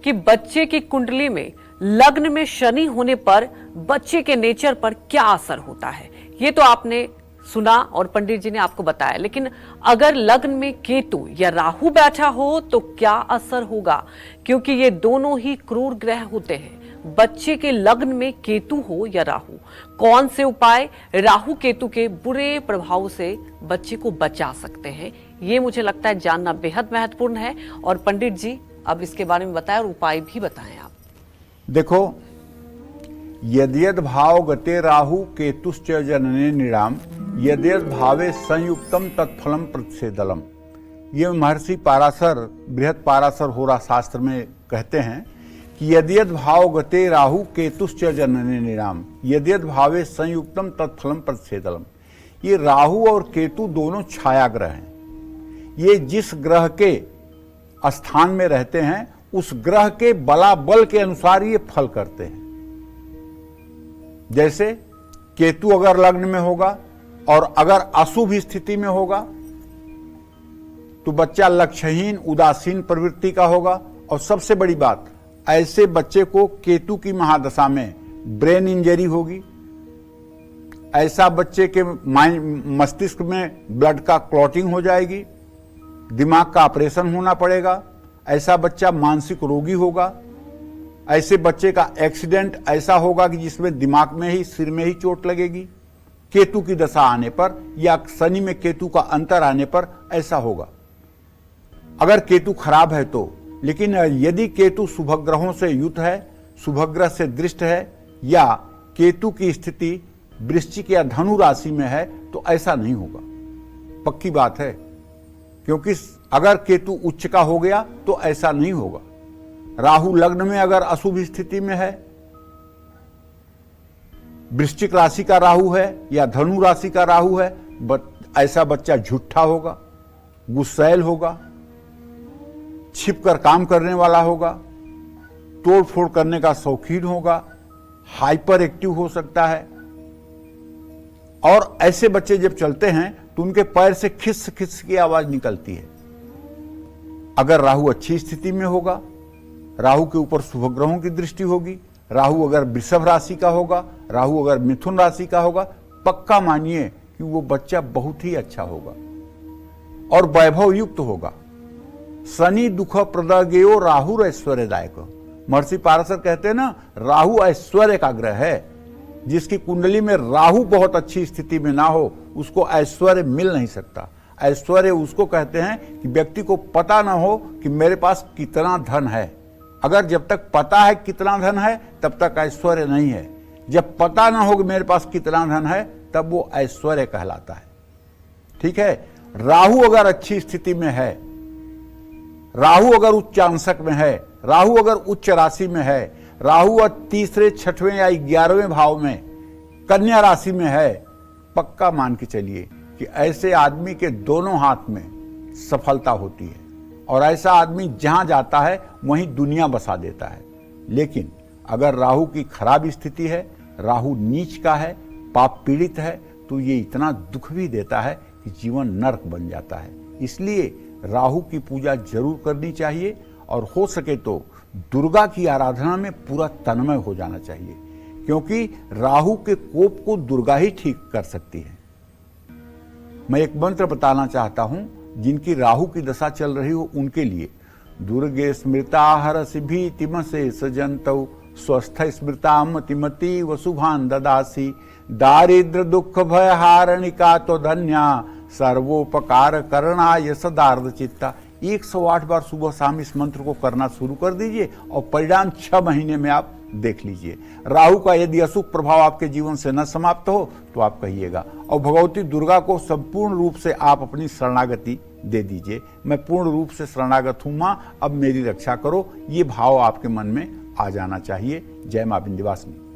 कि बच्चे की कुंडली में लग्न में शनि होने पर बच्चे के नेचर पर क्या असर होता है। ये तो आपने सुना और पंडित जी ने आपको बताया, लेकिन अगर लग्न में केतु या राहु बैठा हो तो क्या असर होगा, क्योंकि ये दोनों ही क्रूर ग्रह होते हैं। बच्चे के लग्न में केतु हो या राहु, कौन से उपाय राहु केतु के बुरे प्रभाव से बच्चे को बचा सकते हैं, ये मुझे लगता है जानना बेहद महत्वपूर्ण है। और पंडित जी अब इसके बारे में बताएं और उपाय भी बताएं आप। देखो, यद्यद भाव गते राहु केतुश्च जनने निराम यद्यद भावे संयुक्तम तत्फलम प्रतिषेधलम। ये महर्षि पाराशर बृहद पाराशर होरा शास्त्र में कहते हैं कि यद्यद भाव गते राहु केतुश्च जनने निराम यद्यद भावे संयुक्तम तत्फलम प्रतिषेधलम। ये राहु और केतु दोनों छाया ग्रह हैं। ये जिस ग्रह के स्थान में रहते हैं उस ग्रह के बलाबल के अनुसार ये फल करते हैं। जैसे केतु अगर लग्न में होगा और अगर अशुभ स्थिति में होगा तो बच्चा लक्ष्यहीन उदासीन प्रवृत्ति का होगा। और सबसे बड़ी बात, ऐसे बच्चे को केतु की महादशा में ब्रेन इंजरी होगी। ऐसा बच्चे के मस्तिष्क में ब्लड का क्लॉटिंग हो जाएगी, दिमाग का ऑपरेशन होना पड़ेगा। ऐसा बच्चा मानसिक रोगी होगा। ऐसे बच्चे का एक्सीडेंट ऐसा होगा कि जिसमें दिमाग में ही सिर में ही चोट लगेगी। केतु की दशा आने पर या शनि में केतु का अंतर आने पर ऐसा होगा, अगर केतु खराब है तो। लेकिन यदि केतु शुभग्रहों से युत है, शुभग्रह से दृष्ट है, या केतु की स्थिति वृश्चिक या धनु राशि में है तो ऐसा नहीं होगा, पक्की बात है। क्योंकि अगर केतु उच्च का हो गया तो ऐसा नहीं होगा। राहु लग्न में अगर अशुभ स्थिति में है, वृश्चिक राशि का राहु है या धनु राशि का राहु है, ऐसा बच्चा झूठा होगा, गुस्सैल होगा, छिपकर काम करने वाला होगा, तोड़ फोड़ करने का शौकीन होगा, हाइपर एक्टिव हो सकता है। और ऐसे बच्चे जब चलते हैं तो उनके पैर से खिस खिस की आवाज निकलती है। अगर राहु अच्छी स्थिति में होगा, राहु के ऊपर शुभ ग्रहों की दृष्टि होगी, राहु अगर वृषभ राशि का होगा, राहु अगर मिथुन राशि का होगा, पक्का मानिए कि वो बच्चा बहुत ही अच्छा होगा और वैभव युक्त होगा। शनि दुख प्रदगेयो राहु ऐश्वर्यदायक। महर्षि पाराशर कहते हैं ना, राहु ऐश्वर्य का ग्रह है। जिसकी कुंडली में राहु बहुत अच्छी स्थिति में ना हो उसको ऐश्वर्य मिल नहीं सकता। ऐश्वर्य उसको कहते हैं कि व्यक्ति को पता ना हो कि मेरे पास कितना धन है। अगर जब तक पता है कितना धन है तब तक ऐश्वर्य नहीं है। जब पता ना हो कि मेरे पास कितना धन है तब वो ऐश्वर्य कहलाता है। ठीक है, राहु अगर अच्छी स्थिति में है, राहु अगर उच्च अंशक में है, राहु अगर उच्च राशि में है, राहु और तीसरे छठवें या 11वें भाव में कन्या राशि में है, पक्का मान के चलिए कि ऐसे आदमी के दोनों हाथ में सफलता होती है और ऐसा आदमी जहां जाता है वहीं दुनिया बसा देता है। लेकिन अगर राहु की खराब स्थिति है, राहु नीच का है, पाप पीड़ित है, तो ये इतना दुख भी देता है कि जीवन नरक बन जाता है। इसलिए राहु की पूजा जरूर करनी चाहिए और हो सके तो दुर्गा की आराधना में पूरा तन्मय हो जाना चाहिए, क्योंकि राहु के कोप को दुर्गा ही ठीक कर सकती है। मैं एक मंत्र बताना चाहता हूं, जिनकी राहु की दशा चल रही हो उनके लिए। दुर्गे स्मृता हरसि भीतिमसे सजंतौ स्वस्थ स्मृता मतिमति वसुभान ददासी दारिद्र दुख भय हारणिका तो धन्या सर्वोपकार करणाय सदार्थ चित्ता। 108 बार सुबह शाम इस मंत्र को करना शुरू कर दीजिए और परिणाम 6 महीने में आप देख लीजिए। राहु का यदि अशुभ प्रभाव आपके जीवन से न समाप्त हो तो आप कहिएगा। और भगवती दुर्गा को संपूर्ण रूप से आप अपनी शरणागति दे दीजिए। मैं पूर्ण रूप से शरणागत हूं मां, अब मेरी रक्षा करो, ये भाव आपके मन में आ जाना चाहिए। जय मां विंध्यवासिनी।